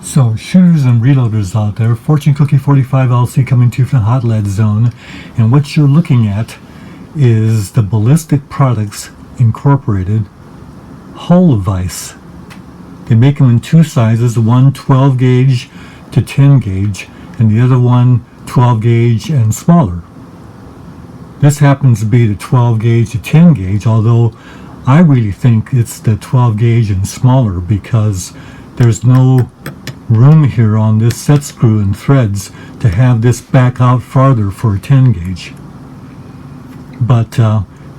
So, shooters and reloaders out there, Fortune Cookie 45 LC coming to you from Hot Lead Zone, and what you're looking at is the Ballistic Products Incorporated Hull Vise. They make them in two sizes, one 12 gauge to 10 gauge, and the other one 12 gauge and smaller. This happens to be the 12 gauge to 10 gauge, although I really think it's the 12 gauge and smaller because there's no room here on this set screw and threads to have this back out farther for a 10 gauge. But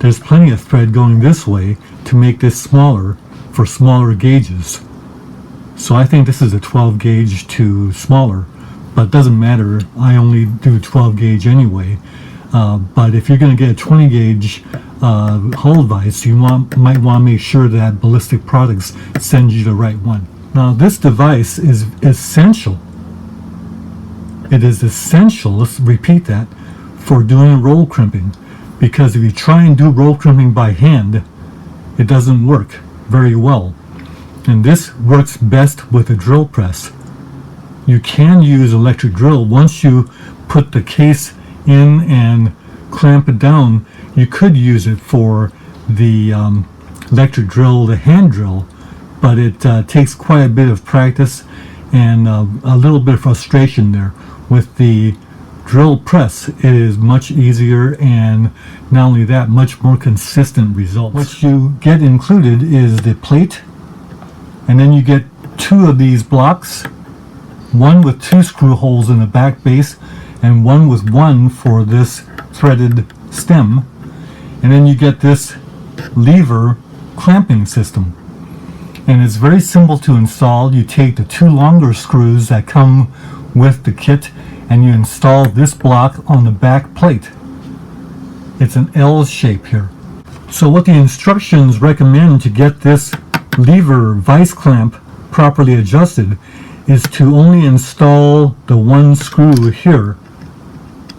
there's plenty of thread going this way to make this smaller for smaller gauges. So I think this is a 12 gauge to smaller, but it doesn't matter. I only do 12 gauge anyway. But if you're going to get a 20 gauge hull vise, you might want to make sure that Ballistic Products sends you the right one. Now this device is essential. It is essential, let's repeat that, for doing roll crimping. Because if you try and do roll crimping by hand, it doesn't work very well. And this works best with a drill press. You can use electric drill. Once you put the case in and clamp it down, you could use it for the electric drill, the hand drill, but it takes quite a bit of practice and a little bit of frustration there. With the drill press, it is much easier, and not only that, much more consistent results. What you get included is the plate, and then you get two of these blocks, one with two screw holes in the back base and one with one for this threaded stem, and then you get this lever clamping system. And it's very simple to install. You take the two longer screws that come with the kit and you install this block on the back plate. It's an L shape here. So what the instructions recommend to get this lever vice clamp properly adjusted is to only install the one screw here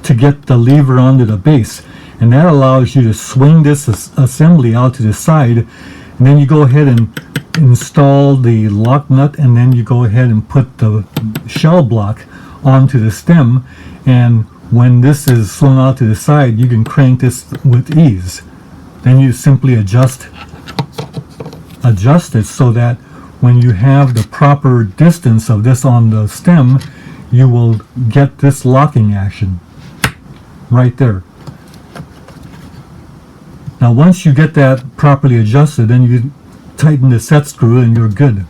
to get the lever onto the base, and that allows you to swing this assembly out to the side, and then you go ahead and install the lock nut, and then you go ahead and put the shell block onto the stem, and when this is swung out to the side, you can crank this with ease. Then you simply adjust it so that when you have the proper distance of this on the stem, you will get this locking action right there. Now once you get that properly adjusted, then you tighten the set screw and you're good.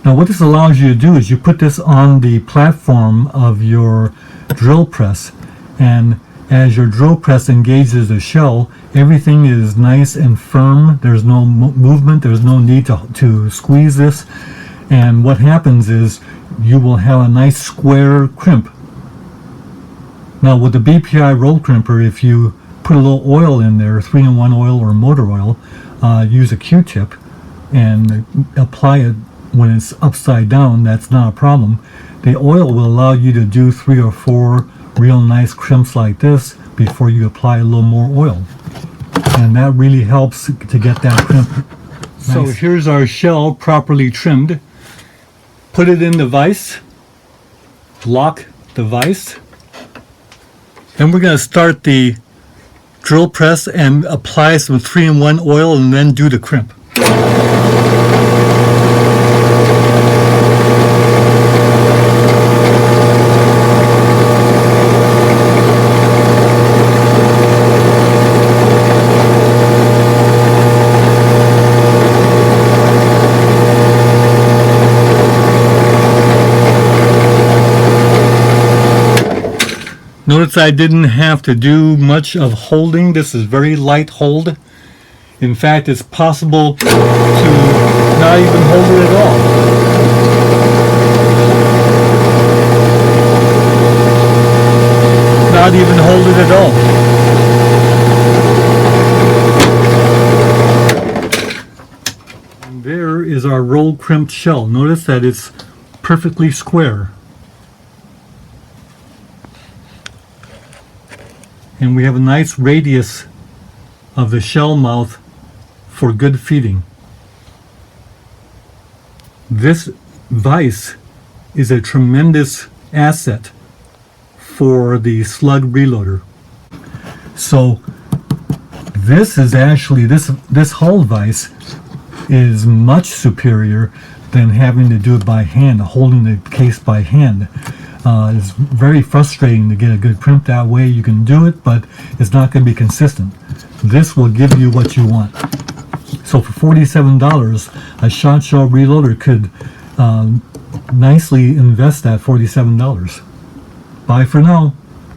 Now what this allows you to do is you put this on the platform of your drill press, and as your drill press engages the shell, everything is nice and firm. There's no movement. There's no need to squeeze this. And what happens is you will have a nice square crimp. Now with the BPI roll crimper, if you put a little oil in there, 3-in-1 oil or motor oil, use a Q-tip and apply it when it's upside down, that's not a problem. The oil will allow you to do 3 or 4 real nice crimps like this before you apply a little more oil. And that really helps to get that crimp nice. So here's our shell properly trimmed. Put it in the vise, lock the vise, and we're going to start the drill press and apply some 3-in-1 oil and then do the crimp. Notice I didn't have to do much of holding. This is very light hold. In fact, it's possible to not even hold it at all. Not even hold it at all. And there is our roll crimped shell. Notice that it's perfectly square. And we have a nice radius of the shell mouth for good feeding. This vise is a tremendous asset for the slug reloader. So this is actually, this hull vise is much superior than having to do it by hand, holding the case by hand. It's very frustrating to get a good crimp that way. You can do it, but it's not going to be consistent. This will give you what you want. So for $47, a Shotshell reloader could nicely invest that $47. Bye for now.